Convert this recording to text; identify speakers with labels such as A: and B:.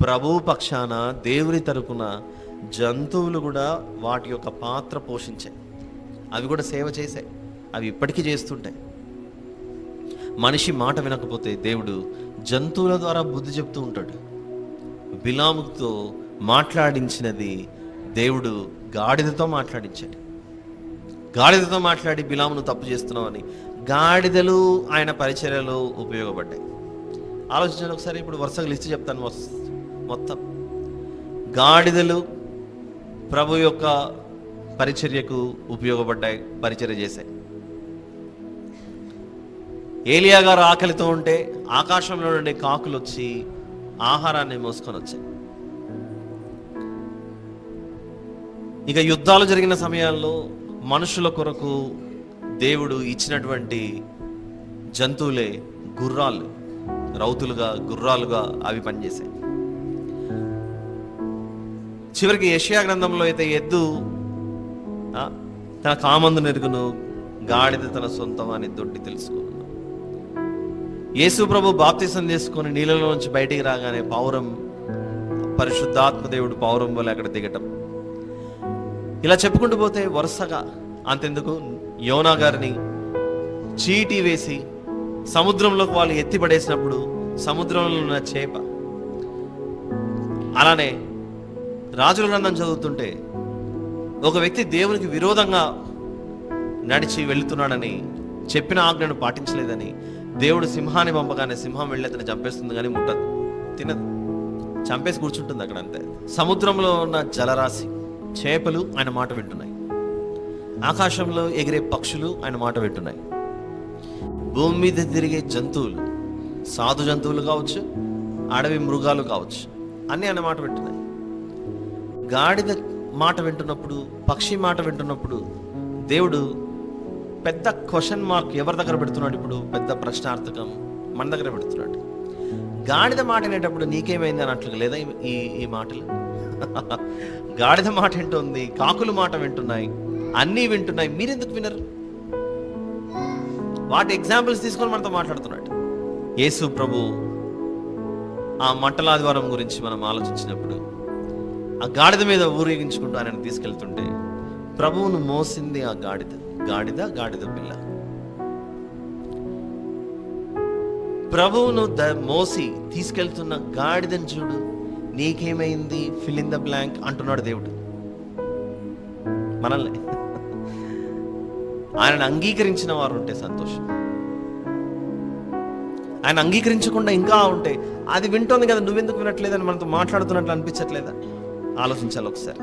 A: ప్రభువు పక్షాన దేవుని తరపున జంతువులు కూడా వాటి యొక్క పాత్ర పోషించాయి. అవి కూడా సేవ చేశాయి. అవి ఇప్పటికీ చేస్తుంటాయి. మనిషి మాట వినకపోతే దేవుడు జంతువుల ద్వారా బుద్ధి చెప్తూ ఉంటాడు. బిలాముతో మాట్లాడించినది దేవుడు గాడిదతో మాట్లాడించాడు. గాడిదతో మాట్లాడి బిలామును తప్పు చేస్తున్నావని గాడిదలు ఆయన పరిచర్యలో ఉపయోగపడ్డాయి. ఆలోచించండి ఒకసారి. ఇప్పుడు వరుసగా లిస్ట్ చెప్తాను మొత్తం. గాడిదలు ప్రభు యొక్క పరిచర్యకు ఉపయోగపడ్డాయి, పరిచర్య చేశాయి. ఏలియా గారు ఆకలితో ఉంటే ఆకాశంలో నుండి కాకులు వచ్చి ఆహారాన్ని మోసుకొని వచ్చాయి. ఇక యుద్ధాలు జరిగిన సమయాల్లో మనుషుల కొరకు దేవుడు ఇచ్చినటువంటి జంతువులే గుర్రాలు, రౌతులుగా గుర్రాలుగా అవి పనిచేశాయి. చివరికి యెషయా గ్రంథంలో అయితే ఎద్దు తన కామందు నెరుగును, గాడిద తన సొంతం అని దొడ్డి తెలుసుకున్నాను. యేసు ప్రభు బాప్తిసం తీసుకొని నీళ్ళలో నుంచి బయటికి రాగానే పౌరం, పరిశుద్ధాత్మ దేవుడు పౌరం వల్ల అక్కడ దిగటం. ఇలా చెప్పుకుంటూ పోతే వరుసగా అంతెందుకు, యోనా గారిని చీటీ వేసి సముద్రంలోకి వాళ్ళు ఎత్తిపడేసినప్పుడు సముద్రంలో ఉన్న చేప. అలానే రాజుల గ్రంథం చదువుతుంటే ఒక వ్యక్తి దేవునికి విరోధంగా నడిచి వెళుతున్నాడని, చెప్పిన ఆజ్ఞను పాటించలేదని దేవుడు సింహాన్ని పంపగానే సింహం వెళ్ళి అతను చంపేస్తుంది, కానీ ముట్టదు, తినదు, చంపేసి కూర్చుంటుంది అక్కడ అంతే. సముద్రంలో ఉన్న జలరాశి చేపలు ఆయన మాట వింటున్నాయి. ఆకాశంలో ఎగిరే పక్షులు ఆయన మాట వింటున్నాయి. భూమి మీద తిరిగే జంతువులు, సాధు జంతువులు కావచ్చు, అడవి మృగాలు కావచ్చు, అన్నీ ఆయన మాట వింటున్నాయి. గాడిద మాట వింటున్నప్పుడు, పక్షి మాట వింటున్నప్పుడు దేవుడు పెద్ద క్వశ్చన్ మార్క్ ఎవరి దగ్గర పెడుతున్నాడు? ఇప్పుడు పెద్ద ప్రశ్నార్థకం మన దగ్గర పెడుతున్నాడు. గాడిద మాట వినేటప్పుడు నీకేమైంది అన్నట్లుగా లేదా ఈ మాటలు? గాడిద మాట వింటుంది, కాకులు మాట వింటున్నాయి, అన్నీ వింటున్నాయి, మీరెందుకు వినరు? వాటి ఎగ్జాంపుల్స్ తీసుకొని మనతో మాట్లాడుతున్నాడు. యేసు ప్రభు ఆ మంటలాదివారం గురించి మనం ఆలోచించినప్పుడు ఆ గాడిద మీద ఊరేగించుకుంటూ ఆయనను తీసుకెళ్తుంటే ప్రభువును మోసింది ఆ గాడిద, గాడిద పిల్ల. ప్రభువును మోసి తీసుకెళ్తున్న గాడిదని చూడు, నీకేమైంది, ఫిల్ ఇన్ ద బ్లాంక్ అంటున్నాడు దేవుడు మనల్ని. ఆయనను అంగీకరించిన వారు ఉంటే సంతోషం. ఆయన అంగీకరించకుండా ఇంకా ఉంటే అది వింటోంది కదా, నువ్వెందుకు వినట్లేదని మనతో మాట్లాడుతున్నట్లు అనిపించట్లేదా? ఆలోచించాలి ఒకసారి.